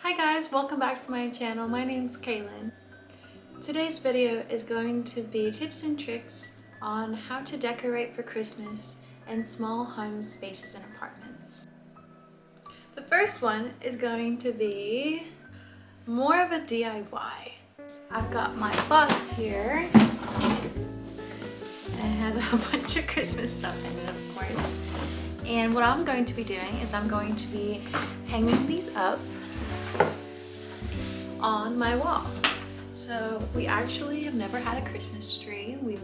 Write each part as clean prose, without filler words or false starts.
Hi guys, welcome back to my channel. My name is Kaylin. Today's video is going to be tips and tricks on how to decorate for Christmas in small home spaces and apartments. The first one is going to be more of a DIY. I've got my box here. It has a bunch of Christmas stuff in it, of course. And what I'm going to be doing is I'm going to be hanging these up on my wall. So we actually have never had a Christmas tree. We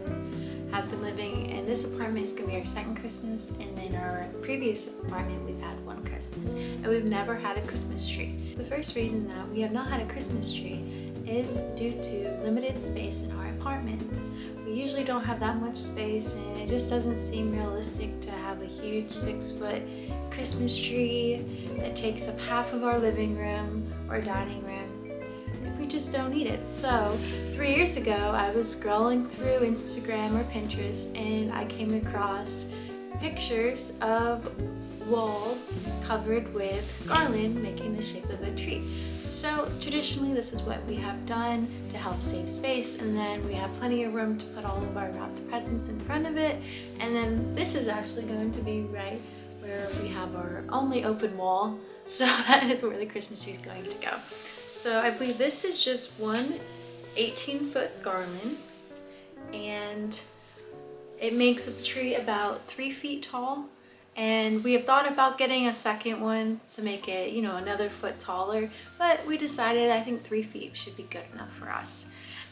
have been living in this apartment. It's gonna be our second Christmas, and then our previous apartment we've had one Christmas, and we've never had a Christmas tree. The first reason that we have not had a Christmas tree is due to limited space in our apartment. We usually don't have that much space, and it just doesn't seem realistic to have a huge 6-foot Christmas tree that takes up half of our living room or dining room. We just don't need it. So 3 years ago, I was scrolling through Instagram or Pinterest, and I came across pictures of wall covered with garland making the shape of a tree. So traditionally, this is what we have done to help save space, and then we have plenty of room to put all of our wrapped presents in front of it. And then this is actually going to be right where we have our only open wall, so that is where the Christmas tree is going to go. So I believe this is just one 18-foot garland, and it makes the tree about 3 feet tall. And we have thought about getting a second one to make it, another foot taller, but we decided I think 3 feet should be good enough for us.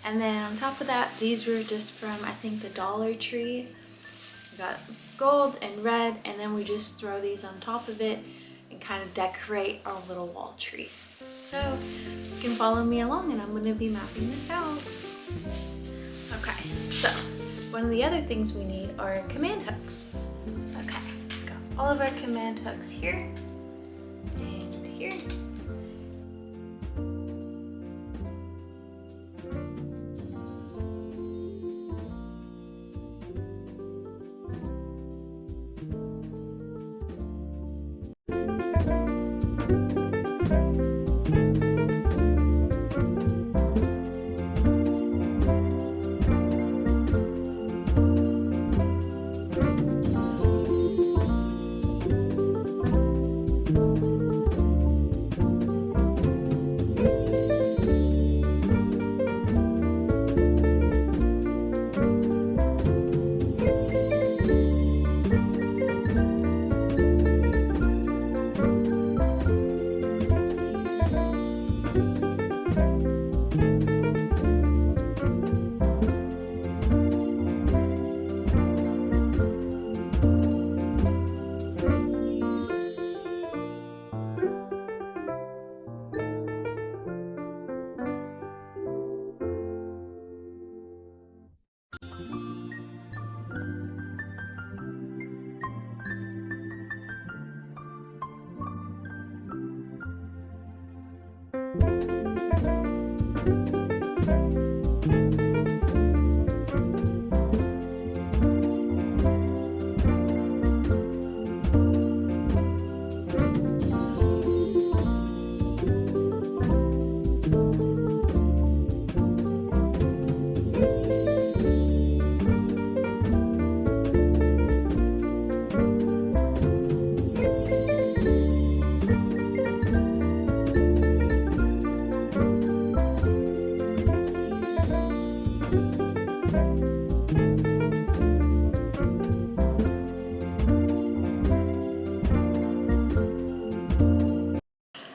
And then on top of that, these were just from, I think, the Dollar Tree. We got gold and red, and then we just throw these on top of it and kind of decorate our little wall tree. So you can follow me along, and I'm going to be mapping this out. Okay, so one of the other things we need are command hooks. Okay, got all of our command hooks here and here.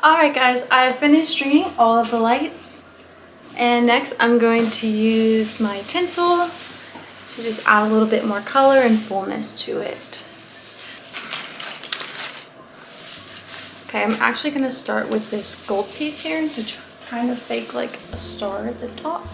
Alright guys, I've finished stringing all of the lights, and next I'm going to use my tinsel to just add a little bit more color and fullness to it. Okay, I'm actually going to start with this gold piece here to kind of fake like a star at the top.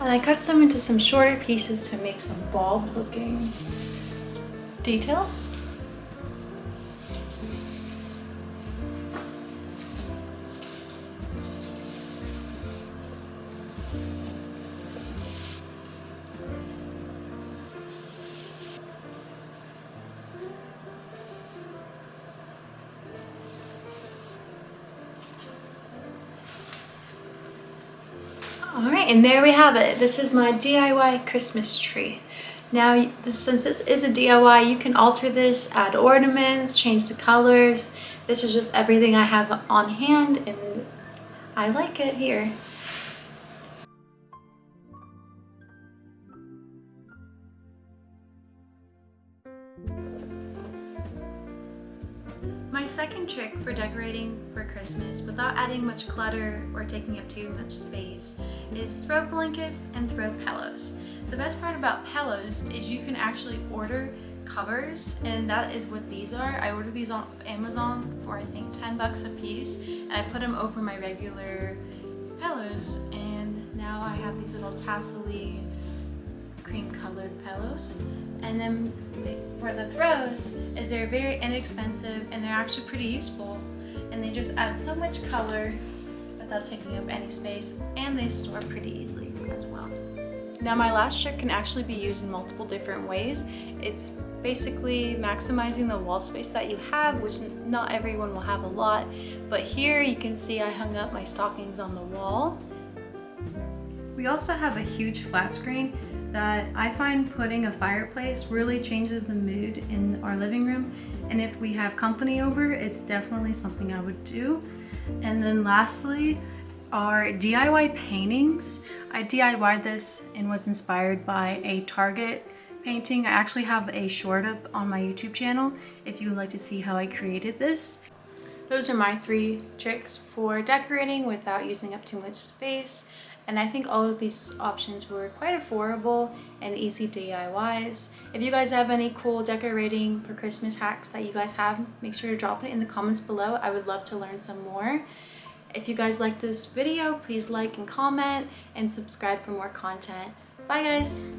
And I cut some into some shorter pieces to make some bulb looking details. Alright, and there we have it. This is my DIY Christmas tree. Now, since this is a DIY, you can alter this, add ornaments, change the colors. This is just everything I have on hand, and I like it here. My second trick for decorating for Christmas without adding much clutter or taking up too much space is throw blankets and throw pillows. The best part about pillows is you can actually order covers, and that is what these are. I ordered these on Amazon for I think 10 bucks a piece, and I put them over my regular pillows, and now I have these little tassel-y cream colored pillows. And then for the throws is they're very inexpensive and they're actually pretty useful, and they just add so much color without taking up any space, and they store pretty easily as well. Now my last trick can actually be used in multiple different ways. It's basically maximizing the wall space that you have, which not everyone will have a lot, but here you can see I hung up my stockings on the wall. We also have a huge flat screen that I find putting a fireplace really changes the mood in our living room, and if we have company over, it's definitely something I would do. And then lastly, our DIY paintings. I DIY'd this and was inspired by a Target painting. I actually have a short up on my YouTube channel if you would like to see how I created this. Those are my 3 tricks for decorating without using up too much space. And I think all of these options were quite affordable and easy DIYs. If you guys have any cool decorating for Christmas hacks that you guys have, make sure to drop it in the comments below. I would love to learn some more. If you guys like this video, please like and comment and subscribe for more content. Bye guys!